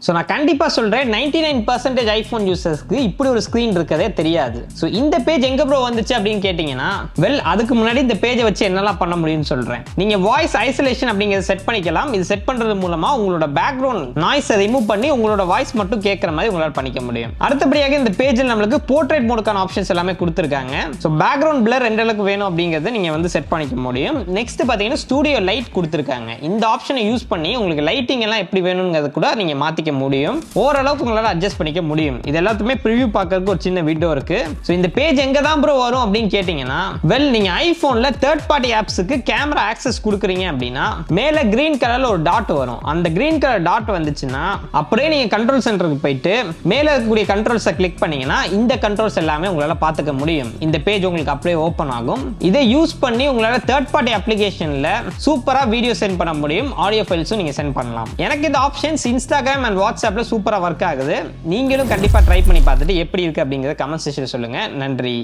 So நான் கண்டிப்பாக சொல்கிறேன் 99% ஐஃபோன் யூசர்ஸ்க்கு இப்படி ஒரு ஸ்க்ரீன் இருக்கதே தெரியாது. ஸோ இந்த பேஜ் எங்கே ப்ரோ வந்துச்சு அப்படின்னு கேட்டிங்கன்னா, அதுக்கு முன்னாடி இந்த பேஜை வச்சு என்னெல்லாம் பண்ண முடியும்னு சொல்கிறேன். நீங்கள் வாய்ஸ் ஐசோலேஷன் அப்படிங்கிறத செட் பண்ணிக்கலாம். இது செட் பண்ணுறது மூலமாக உங்களோட பேக்ரவுண்ட் நாய்ஸை ரிமூவ் பண்ணி உங்களோட வாய்ஸ் மட்டும் கேட்குற மாதிரி உங்களால் பண்ணிக்க முடியும். அடுத்தபடியாக இந்த பேஜில் நம்மளுக்கு போர்ட்ரேட் மோடுக்கான ஆப்ஷன்ஸ் எல்லாமே கொடுத்துருக்காங்க. ஸோ பேக்ரவுண்ட் பிளர் எந்த அளவுக்கு வேணும் அப்படிங்கிறத நீங்கள் செட் பண்ணிக்க முடியும். நெக்ஸ்ட் பார்த்தீங்கன்னா ஸ்டூடியோ லைட் கொடுத்துருக்காங்க. இந்த ஆப்ஷனை யூஸ் பண்ணி உங்களுக்கு லைட்டிங் எல்லாம் எப்படி வேணுங்கிறத கூட நீங்கள் மாற்றிக்க முடியும். ஓரளவுக்கு உங்களால அட்ஜஸ்ட் பண்ணிக்க முடியும். இது எல்லாத்துமே ப்ரிவியூ பார்க்கறதுக்கு ஒரு சின்ன வீடியோ இருக்கு. சோ இந்த பேஜ் எங்க தான் ப்ரோ வரும் அப்படின்னு கேட்டிங்கன்னா, நீங்க ஐபோன்ல தேர்ட் பார்ட்டி ஆப்ஸ்க்கு கேமரா ஆக்சஸ் கொடுக்குறீங்க அப்படின்னா மேல கிரீன் கலர்ல ஒரு டாட் வரும். அந்த கிரீன் கலர் டாட் வந்துச்சுன்னா அப்படியே நீங்க கண்ட்ரோல் சென்டருக்கு போயிட்டு மேல இருக்கக்கூடிய கண்ட்ரோல்ஸை கிளிக் பண்ணீங்கன்னா இந்த கண்ட்ரோல்ஸ் எல்லாமே உங்களால பார்த்துக்க முடியும். இந்த பேஜ் உங்களுக்கு அப்படியே ஓபன் ஆகும். இதை யூஸ் பண்ணி உங்களால தேர்ட் பார்ட்டி அப்ளிகேஷன்ல சூப்பரா வீடியோ சென்ட் பண்ண முடியும். ஆடியோ ஃபைல்ஸும் நீங்க சென்ட் பண்ணலாம். எனக்கு இந்த ஆப்ஷன்ஸ் இன்ஸ்டாகிராம் அண்ட் வாட்ஸ்அப்ல சூப்பரா ஒர்க் ஆகுது. நீங்களும் கண்டிப்பா ட்ரை பண்ணி பார்த்துட்டு எப்படி இருக்கு அப்படிங்கறத கமெண்ட் செக்ஷன்ல சொல்லுங்க. நன்றி.